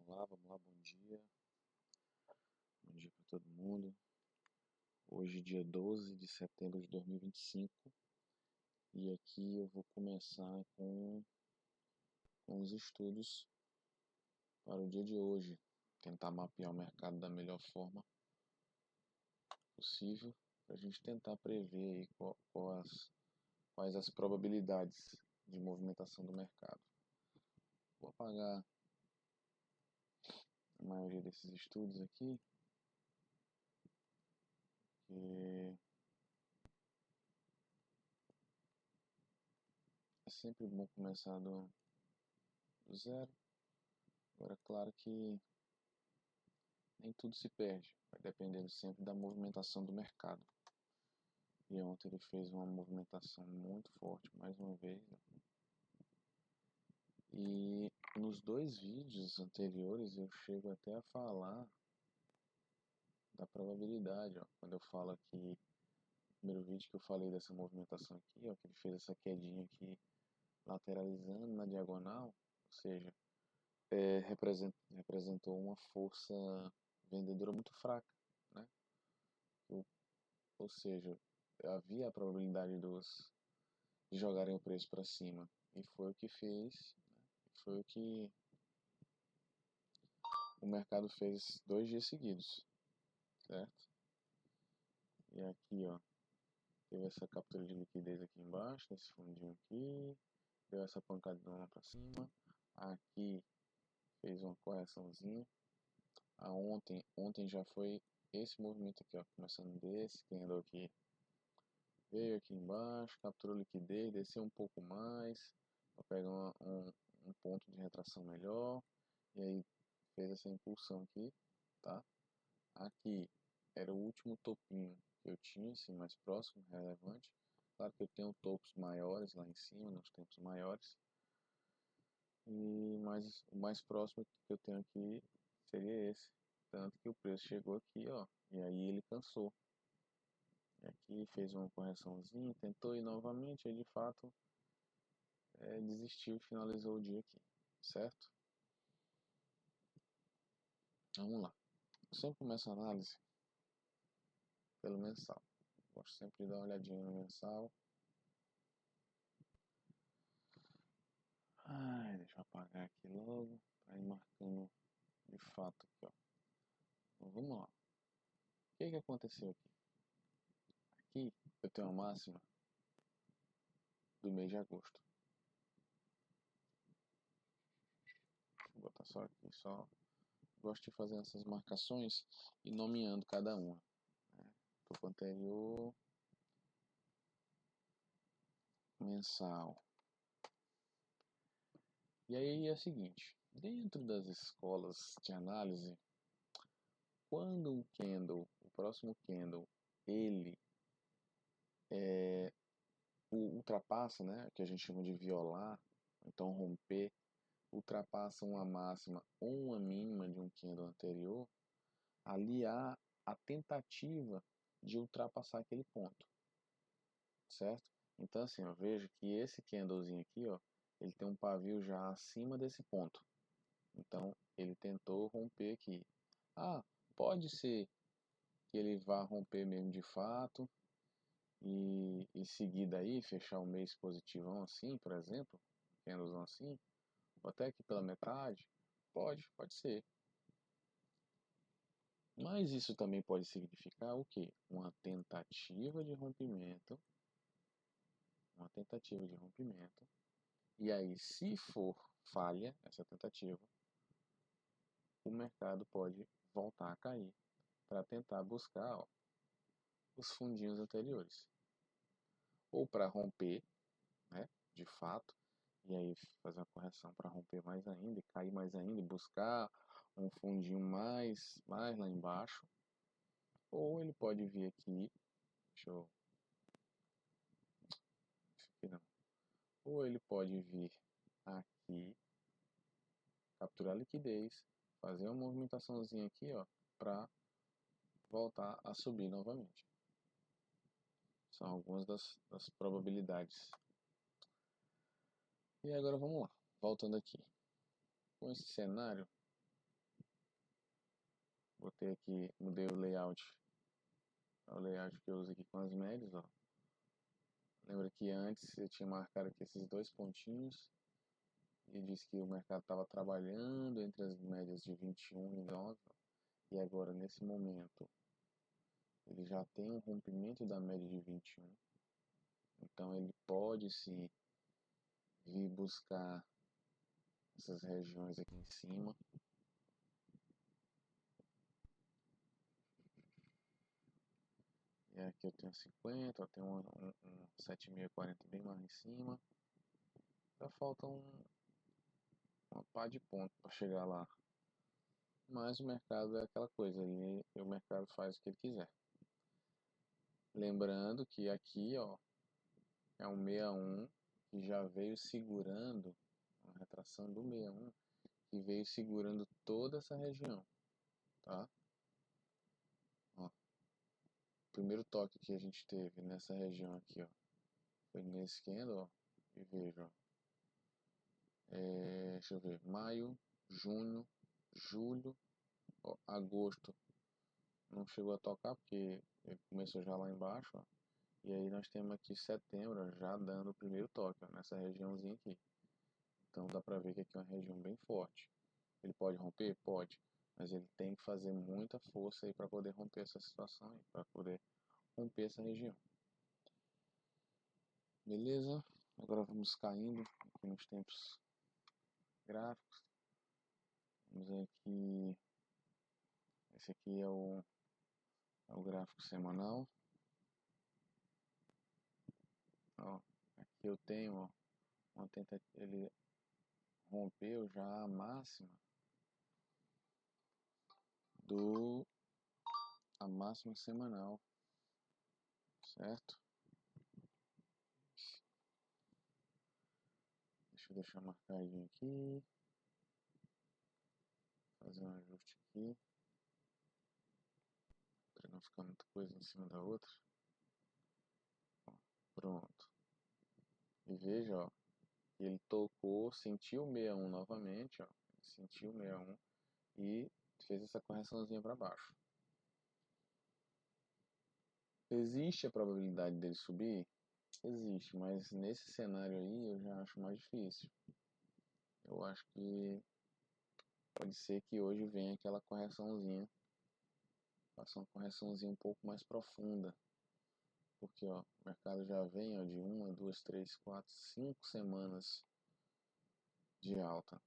Vamos lá, bom dia. Bom dia para todo mundo. Hoje, dia 12 de setembro de 2025, e aqui eu vou começar com os estudos para o dia de hoje. Tentar mapear o mercado da melhor forma possível, para a gente tentar prever aí quais as probabilidades de movimentação do mercado. Vou apagar a maioria desses estudos aqui, que é sempre bom começar do zero. Agora, claro que nem tudo se perde, vai dependendo sempre da movimentação do mercado. E ontem ele fez uma movimentação muito forte, mais uma vez, né? E nos dois vídeos anteriores eu chego até a falar da probabilidade, ó. Quando eu falo aqui, no primeiro vídeo que eu falei dessa movimentação aqui, ó, que ele fez essa quedinha aqui, lateralizando na diagonal, ou seja, representou uma força vendedora muito fraca, né? Ou seja, havia a probabilidade de jogarem o preço para cima. E foi o que fez, né? Foi o que o mercado fez 2 dias seguidos, certo? E aqui, ó, teve essa captura de liquidez aqui embaixo, nesse fundinho aqui, deu essa pancadona para cima. Aqui fez uma correçãozinha. Ontem já foi esse movimento aqui, ó, começando desse, que andou aqui, veio aqui embaixo, capturou liquidez, desceu um pouco mais, para pegar um ponto de retração melhor, e aí fez essa impulsão aqui, tá? Aqui era o último topinho que eu tinha, assim, mais próximo, relevante. Claro que eu tenho topos maiores lá em cima, nos tempos maiores, o mais próximo que eu tenho aqui seria esse. Tanto que o preço chegou aqui, ó, e aí ele cansou. E aqui fez uma correçãozinha, tentou ir novamente, aí de fato desistiu e finalizou o dia aqui, certo? Vamos lá. Eu sempre começo a análise pelo mensal. Gosto sempre de dar uma olhadinha no mensal. Deixa eu apagar aqui logo para ir marcando de fato aqui, ó. Então, vamos lá. O que aconteceu aqui? Aqui eu tenho a máxima do mês de agosto. Vou botar só aqui, só gosto de fazer essas marcações e nomeando cada uma, né? Topo anterior, mensal. E aí é o seguinte, dentro das escolas de análise, quando um candle, o próximo candle, ele ultrapassa, né, que a gente chama de violar, então romper, ultrapassa uma máxima ou uma mínima de um candle anterior, ali há a tentativa de ultrapassar aquele ponto, certo? Então assim, eu vejo que esse candlezinho aqui, ó, ele tem um pavio já acima desse ponto. Então ele tentou romper aqui. Pode ser que ele vá romper mesmo de fato e seguir daí, fechar o mês positivão assim, por exemplo, candlezão assim, ou até aqui pela metade, pode ser. Mas isso também pode significar o quê? Uma tentativa de rompimento, e aí se for falha essa tentativa, o mercado pode voltar a cair para tentar buscar, ó, os fundinhos anteriores, ou para romper, né, de fato, e aí fazer uma correção para romper mais ainda, e cair mais ainda, e buscar um fundinho mais lá embaixo, ou ele pode vir aqui, deixa eu, aqui não, ou ele pode vir aqui, capturar liquidez, fazer uma movimentaçãozinha aqui, ó, para voltar a subir novamente. São algumas das probabilidades. E agora vamos lá, voltando aqui. Com esse cenário, botei aqui, mudei o layout que eu uso aqui com as médias, ó. Lembra que antes eu tinha marcado aqui esses dois pontinhos e disse que o mercado estava trabalhando entre as médias de 21 e 9, ó. E agora nesse momento ele já tem um rompimento da média de 21, então ele pode sim vir buscar essas regiões aqui em cima. E aqui eu tenho 50, eu tenho um 7.040 bem mais em cima. Já falta uma pá de ponto para chegar lá. Mas o mercado é aquela coisa, o mercado faz o que ele quiser. Lembrando que aqui, ó, é um 61 que já veio segurando, uma retração do 61, que veio segurando toda essa região, tá? Ó, o primeiro toque que a gente teve nessa região aqui, ó, foi nesse candle, ó, e veja, ó, deixa eu ver, maio, junho, julho, ó, agosto não chegou a tocar porque ele começou já lá embaixo, ó. E aí nós temos aqui setembro, ó, já dando o primeiro toque, ó, nessa regiãozinha aqui. Então dá pra ver que aqui é uma região bem forte. Ele pode romper? Pode, mas ele tem que fazer muita força aí para poder romper essa situação aí, para poder romper essa região. Beleza? Agora vamos caindo aqui nos tempos gráficos. Vamos ver aqui. Esse aqui é o gráfico semanal. Ó, aqui eu tenho, ó, uma tentativa, ele rompeu já a máxima a máxima semanal, certo? Deixa eu deixar marcadinho aqui, fazer um ajuste aqui, para não ficar muita coisa em cima da outra. Ó, pronto. E veja, ó, ele tocou, sentiu o 61 novamente, ó, sentiu o 61 e fez essa correçãozinha para baixo. Existe a probabilidade dele subir? Existe, mas nesse cenário aí eu já acho mais difícil. Eu acho que pode ser que hoje venha aquela correçãozinha, faça uma correçãozinha um pouco mais profunda, porque ó, o mercado já vem ó, de 1, 2, 3, 4, 5 semanas de alta,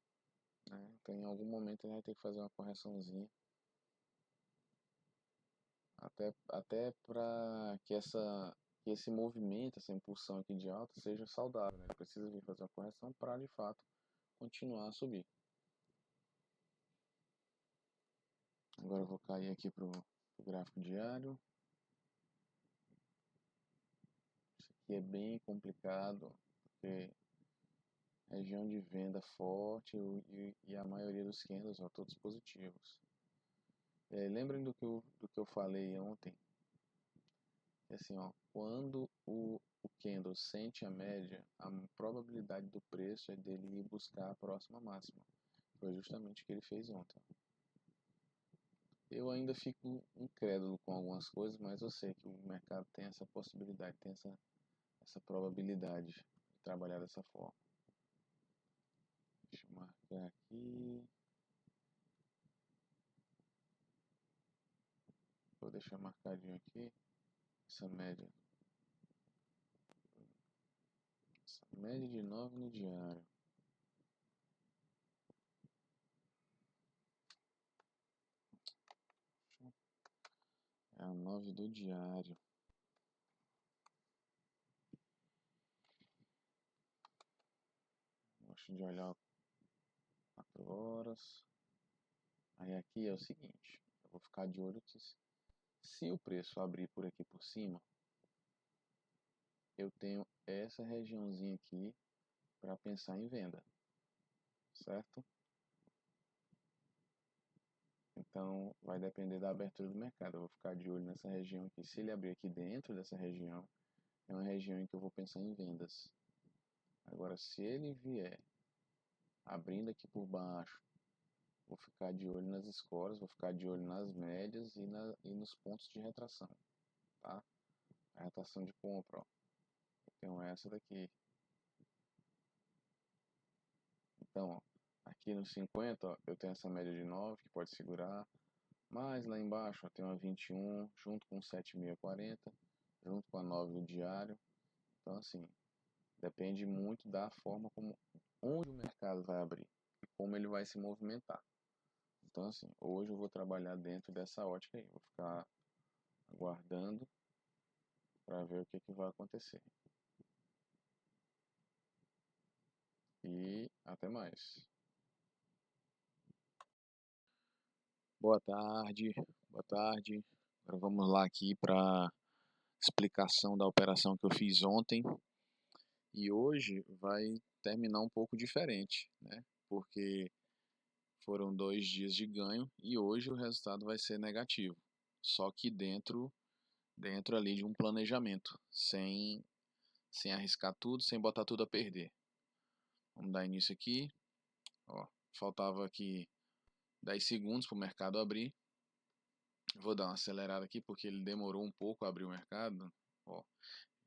né? Então em algum momento ele vai ter que fazer uma correçãozinha, até para que esse movimento, essa impulsão aqui de alta seja saudável, né? Ele precisa vir fazer uma correção para de fato continuar a subir. Agora eu vou cair aqui para o gráfico diário. Isso aqui é bem complicado, porque região de venda forte e a maioria dos candles, ó, todos positivos. Lembrem do que eu falei ontem, que assim, ó, quando o candle sente a média, a probabilidade do preço é dele ir buscar a próxima máxima. Foi justamente o que ele fez ontem. Eu ainda fico incrédulo com algumas coisas, mas eu sei que o mercado tem essa possibilidade, tem essa probabilidade de trabalhar dessa forma. Deixa eu marcar aqui. Vou deixar marcadinho aqui essa média. Essa média de 9 no diário. É a 9 do diário. Gosto de olhar 4 horas. Aí aqui é o seguinte, eu vou ficar de olho que se o preço abrir por aqui por cima, eu tenho essa regiãozinha aqui para pensar em venda, certo? Então vai depender da abertura do mercado. Eu vou ficar de olho nessa região aqui. Se ele abrir aqui dentro dessa região, é uma região em que eu vou pensar em vendas. Agora, se ele vier abrindo aqui por baixo vou ficar de olho nas escolas, vou ficar de olho nas médias e nos pontos de retração, tá? A retração de compra, ó. Eu tenho essa daqui. Então, ó, aqui no 50, ó, eu tenho essa média de 9 que pode segurar. Mas lá embaixo, ó, tem uma 21 junto com 7.640, junto com a 9 do diário. Então, assim, depende muito da forma como onde o mercado vai abrir e como ele vai se movimentar. Então, assim, hoje eu vou trabalhar dentro dessa ótica aí. Vou ficar aguardando para ver o que vai acontecer. E até mais. Boa tarde, boa tarde. Agora vamos lá aqui para explicação da operação que eu fiz ontem. E hoje vai terminar um pouco diferente, né? Porque foram 2 dias de ganho e hoje o resultado vai ser negativo. Só que dentro ali de um planejamento, sem arriscar tudo, sem botar tudo a perder. Vamos dar início aqui. Ó, faltava aqui 10 segundos para o mercado abrir. Vou dar uma acelerada aqui porque ele demorou um pouco a abrir o mercado. Ó,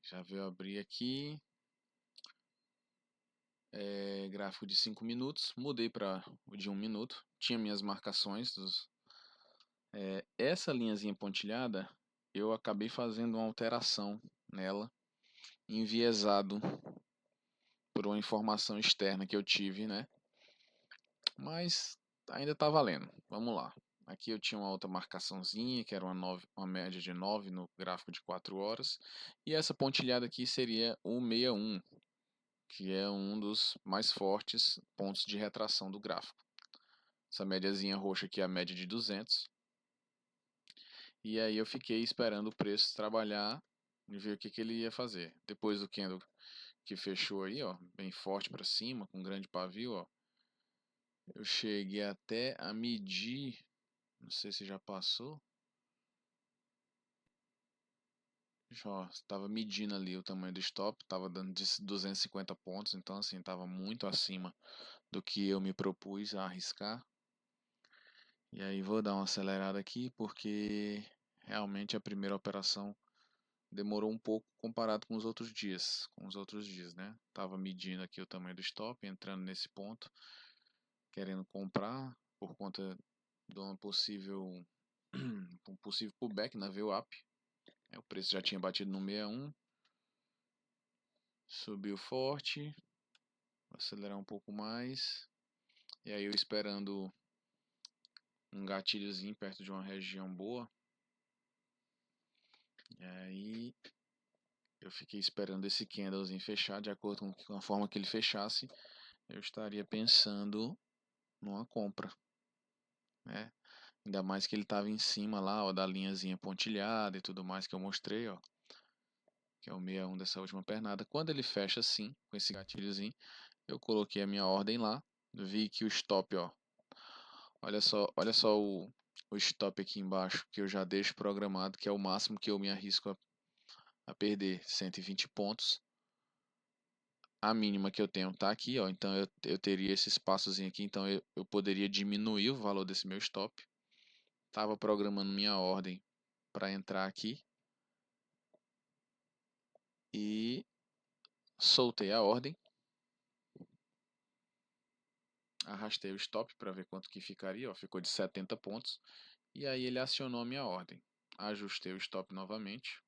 já veio abrir aqui. Gráfico de 5 minutos. Mudei para o de 1 minuto. Tinha minhas marcações. Essa linhazinha pontilhada, eu acabei fazendo uma alteração nela, enviesado por uma informação externa que eu tive, né? Mas ainda tá valendo. Vamos lá. Aqui eu tinha uma outra marcaçãozinha, que era uma média de 9 no gráfico de 4 horas. E essa pontilhada aqui seria o 61, que é um dos mais fortes pontos de retração do gráfico. Essa médiazinha roxa aqui é a média de 200. E aí eu fiquei esperando o preço trabalhar e ver o que ele ia fazer. Depois do candle que fechou aí, ó, bem forte para cima, com um grande pavio, ó, eu cheguei até a medir, não sei se já passou, já estava medindo ali o tamanho do stop, estava dando de 250 pontos, então assim, estava muito acima do que eu me propus a arriscar. E aí vou dar uma acelerada aqui, porque realmente a primeira operação demorou um pouco comparado com os outros dias, né? Tava medindo aqui o tamanho do stop, entrando nesse ponto, querendo comprar por conta de uma um possível pullback na VWAP. O preço já tinha batido no 61, subiu forte, vou acelerar um pouco mais, e aí eu esperando um gatilhozinho perto de uma região boa, e aí eu fiquei esperando esse candlezinho fechar, de acordo com a forma que ele fechasse, eu estaria pensando numa compra, né? Ainda mais que ele estava em cima lá, ó, da linhazinha pontilhada e tudo mais que eu mostrei, ó, que é o 61 dessa última pernada. Quando ele fecha assim, com esse gatilhozinho, eu coloquei a minha ordem lá, vi que o stop, ó, olha só o stop aqui embaixo que eu já deixo programado, que é o máximo que eu me arrisco a perder, 120 pontos. A mínima que eu tenho tá aqui, ó, então eu teria esse espaçozinho aqui, então eu poderia diminuir o valor desse meu stop. Tava programando minha ordem para entrar aqui e soltei a ordem, arrastei o stop para ver quanto que ficaria, ó, ficou de 70 pontos, e aí ele acionou a minha ordem. Ajustei o stop novamente,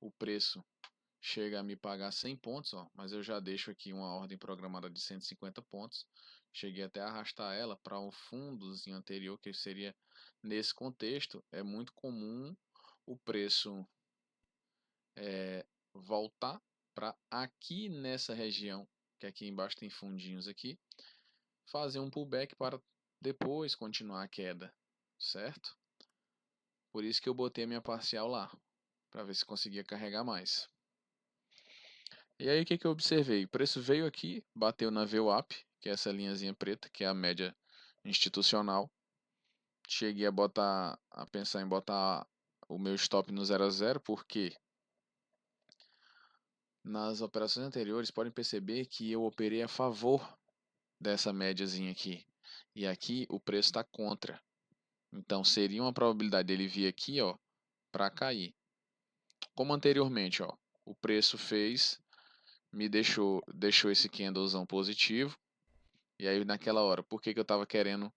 o preço chega a me pagar 100 pontos, ó, mas eu já deixo aqui uma ordem programada de 150 pontos. Cheguei até a arrastar ela para um fundozinho anterior, que seria nesse contexto, é muito comum o preço voltar para aqui nessa região, que aqui embaixo tem fundinhos aqui, fazer um pullback para depois continuar a queda, certo? Por isso que eu botei a minha parcial lá, para ver se conseguia carregar mais. E aí o que eu observei? O preço veio aqui, bateu na VWAP, que é essa linhazinha preta, que é a média institucional. Cheguei a pensar em botar o meu stop no 0 a 0, porque nas operações anteriores podem perceber que eu operei a favor dessa médiazinha aqui. e aqui o preço está contra. Então seria uma probabilidade dele vir aqui, ó, para cair. Como anteriormente, ó, o preço me deixou esse candlezão positivo. E aí naquela hora, por que eu estava querendo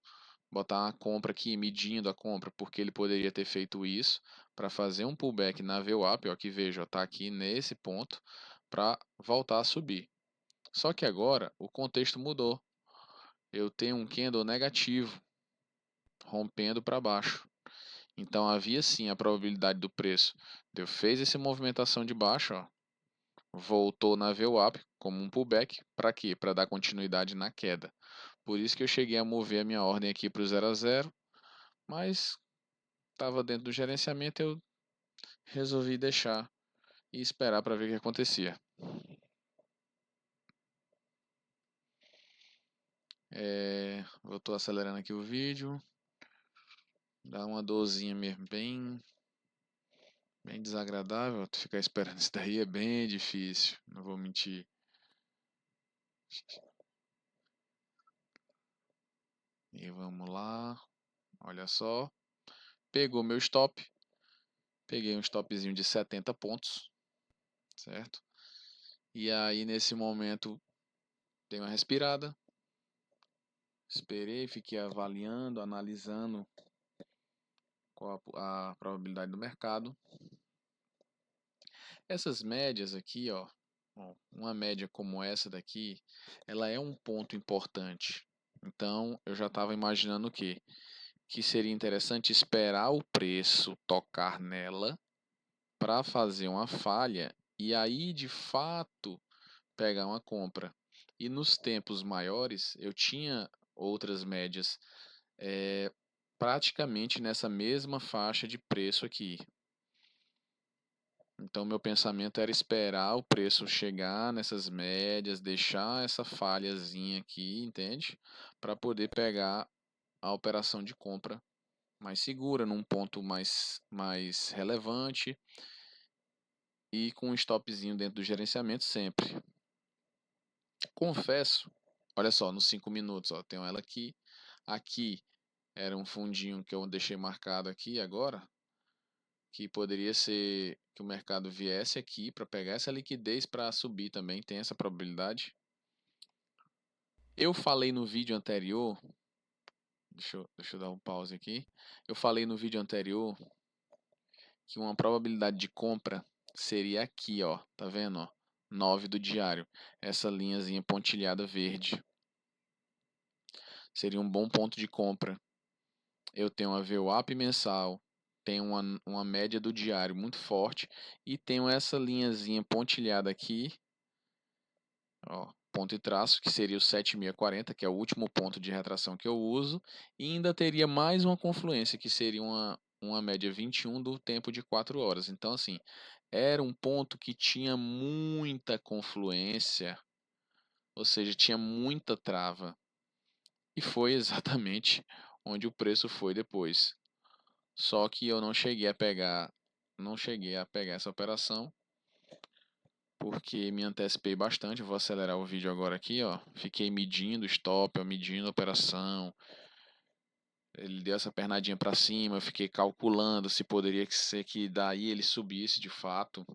botar uma compra aqui, medindo a compra? Porque ele poderia ter feito isso para fazer um pullback na VWAP, ó, que veja, está aqui nesse ponto, para voltar a subir. Só que agora o contexto mudou. Eu tenho um candle negativo, rompendo para baixo. Então havia sim a probabilidade do preço. Eu fez essa movimentação de baixo, ó, voltou na VWAP como um pullback. Para quê? Para dar continuidade na queda. Por isso que eu cheguei a mover a minha ordem aqui para o 0 a 0, mas estava dentro do gerenciamento, eu resolvi deixar e esperar para ver o que acontecia. Eu estou acelerando aqui o vídeo. Dá uma dorzinha mesmo, bem desagradável. Tu ficar esperando isso daí é bem difícil, não vou mentir. E vamos lá. Olha só. Pegou meu stop. Peguei um stopzinho de 70 pontos, certo? E aí nesse momento dei uma respirada. Esperei, fiquei avaliando, analisando qual a probabilidade do mercado. Essas médias aqui, ó, uma média como essa daqui, ela é um ponto importante. Então, eu já estava imaginando o quê? Que seria interessante esperar o preço tocar nela para fazer uma falha e aí, de fato, pegar uma compra. E nos tempos maiores, eu tinha outras médias praticamente nessa mesma faixa de preço aqui. Então, meu pensamento era esperar o preço chegar nessas médias, deixar essa falhazinha aqui, entende? Para poder pegar a operação de compra mais segura, num ponto mais relevante e com um stopzinho dentro do gerenciamento sempre. Confesso, olha só, nos 5 minutos, ó, tenho ela aqui. Aqui era um fundinho que eu deixei marcado aqui agora, que poderia ser que o mercado viesse aqui para pegar essa liquidez para subir também, tem essa probabilidade. Eu falei no vídeo anterior, deixa eu dar um pause aqui. Eu falei no vídeo anterior que uma probabilidade de compra seria aqui, ó, tá vendo, ó? 9 do diário, essa linhazinha pontilhada verde. Seria um bom ponto de compra. Eu tenho uma VWAP mensal, tenho uma média do diário muito forte e tenho essa linhazinha pontilhada aqui, ó, ponto e traço, que seria o 7640, que é o último ponto de retração que eu uso, e ainda teria mais uma confluência, que seria uma média 21 do tempo de 4 horas. Então, assim, era um ponto que tinha muita confluência, ou seja, tinha muita trava, e foi exatamente onde o preço foi depois. Só que eu não cheguei a pegar essa operação, porque me antecipei bastante. Eu vou acelerar o vídeo agora aqui, ó. Fiquei medindo stop, ó, medindo a operação. Ele deu essa pernadinha para cima, eu fiquei calculando se poderia ser que daí ele subisse de fato.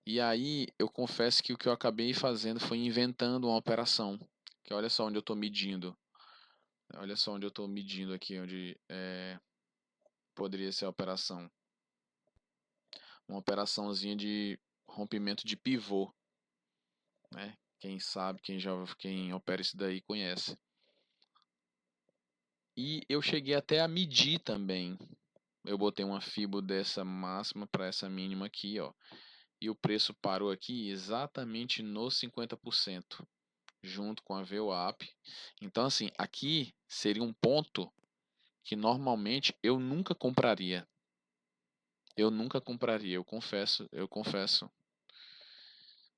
E aí eu confesso que o que eu acabei fazendo foi inventando uma operação. Que olha só onde eu estou medindo. Olha só onde eu estou medindo aqui, onde poderia ser a operação. Uma operaçãozinha de rompimento de pivô, né? Quem sabe, quem opera isso daí conhece. E eu cheguei até a medir também. Eu botei uma fibo dessa máxima para essa mínima aqui, ó. E o preço parou aqui exatamente no 50%, junto com a VWAP. Então, assim, aqui seria um ponto que normalmente eu nunca compraria. Eu nunca compraria, eu confesso, eu confesso.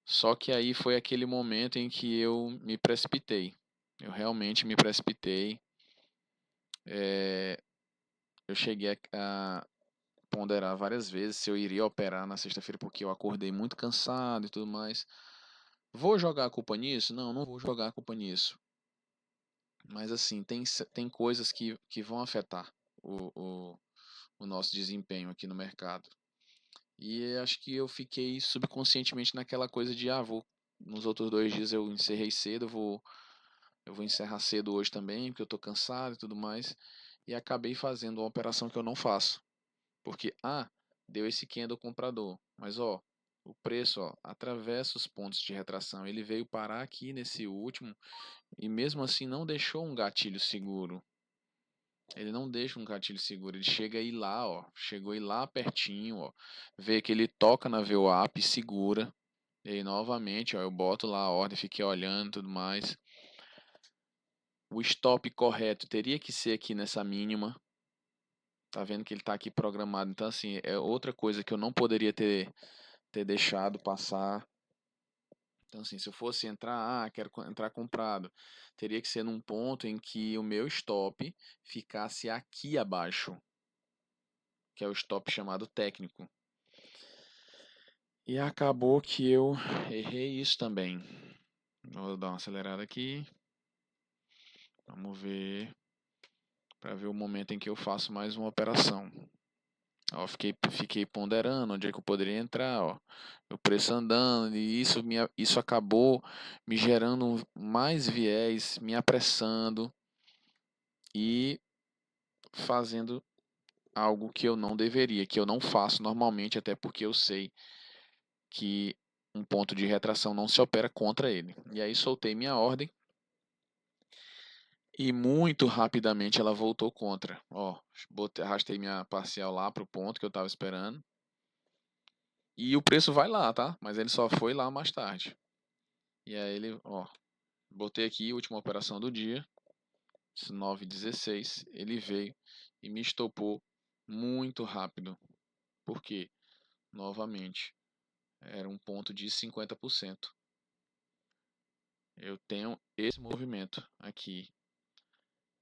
Só que aí foi aquele momento em que eu me precipitei. Eu realmente me precipitei. Eu cheguei a ponderar várias vezes se eu iria operar na sexta-feira, porque eu acordei muito cansado e tudo mais. Vou jogar a culpa nisso? Não, não vou jogar a culpa nisso. Mas assim, tem coisas que vão afetar o, o, o nosso desempenho aqui no mercado. E acho que eu fiquei subconscientemente naquela coisa de, nos outros 2 dias eu encerrei cedo, eu vou encerrar cedo hoje também, porque eu tô cansado e tudo mais. E acabei fazendo uma operação que eu não faço. Porque, deu esse candle comprador. Mas, ó, o preço, ó, atravessa os pontos de retração. Ele veio parar aqui nesse último e mesmo assim não deixou um gatilho seguro. Ele não deixa um gatilho seguro. Ele chega aí lá, ó. Chegou aí lá pertinho, ó. Vê que ele toca na VWAP e segura. E aí, novamente, ó, eu boto lá a ordem, fiquei olhando e tudo mais. O stop correto teria que ser aqui nessa mínima. Tá vendo que ele tá aqui programado. Então, assim, é outra coisa que eu não poderia ter deixado passar. Então, assim, se eu fosse entrar, quero entrar comprado, teria que ser num ponto em que o meu stop ficasse aqui abaixo, que é o stop chamado técnico. E acabou que eu errei isso também. Vou dar uma acelerada aqui. Vamos ver, para ver o momento em que eu faço mais uma operação. Ó, fiquei ponderando onde é que eu poderia entrar, ó. O preço andando, e isso acabou me gerando mais viés, me apressando e fazendo algo que eu não deveria, que eu não faço normalmente, até porque eu sei que um ponto de retração não se opera contra ele. E aí soltei minha ordem e muito rapidamente ela voltou contra. Ó, arrastei minha parcial lá para o ponto que eu estava esperando. E o preço vai lá, tá? Mas ele só foi lá mais tarde. E aí ele, ó, botei aqui a última operação do dia, 9,16. Ele veio e me estopou muito rápido. Por quê? Novamente, era um ponto de 50%. Eu tenho esse movimento aqui.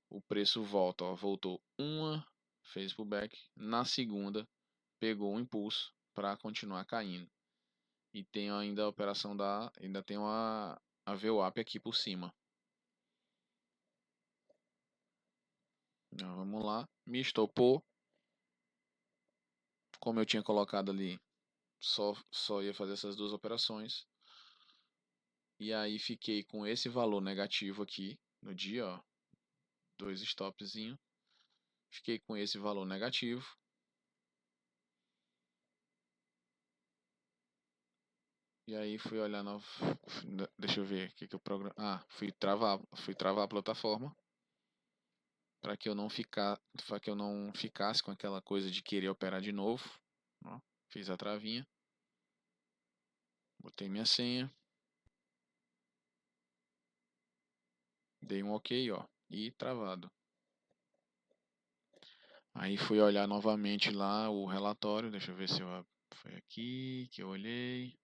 O preço volta, ó, voltou uma, fez pullback, na segunda pegou um impulso para continuar caindo. E tem ainda a operação ainda tem a VWAP aqui por cima. Então, vamos lá, me estopou. Como eu tinha colocado ali, só ia fazer essas duas operações. E aí fiquei com esse valor negativo aqui no dia, ó, 2 stopzinho. Fiquei com esse valor negativo. E aí fui olhar deixa eu ver o que eu programo. Fui travar a plataforma para que eu não ficasse com aquela coisa de querer operar de novo. Ó, fiz a travinha. Botei minha senha. Dei um OK, ó, e travado. Aí fui olhar novamente lá o relatório, deixa eu ver se foi aqui que eu olhei.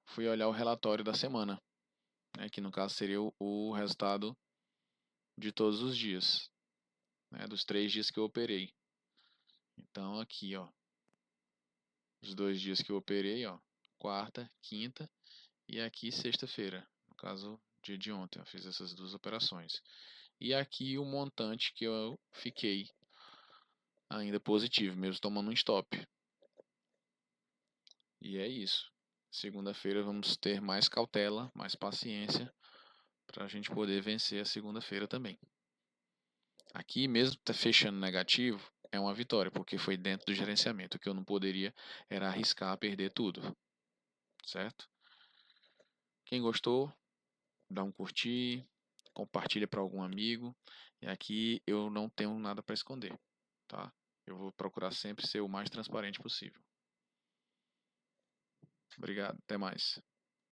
Fui olhar o relatório da semana, né, que no caso seria o resultado de todos os dias, né, dos 3 dias que eu operei. Então aqui, ó, os 2 dias que eu operei, ó, quarta, quinta e aqui sexta-feira, no caso dia de ontem, eu fiz essas duas operações. E aqui o montante que eu fiquei ainda positivo, mesmo tomando um stop. E é isso. Segunda-feira vamos ter mais cautela, mais paciência para a gente poder vencer a segunda-feira também. Aqui mesmo tá fechando negativo, é uma vitória, porque foi dentro do gerenciamento. O que eu não poderia era arriscar perder tudo, certo? Quem gostou, dá um curtir, compartilha para algum amigo. E aqui eu não tenho nada para esconder, tá? Eu vou procurar sempre ser o mais transparente possível. Obrigado, até mais.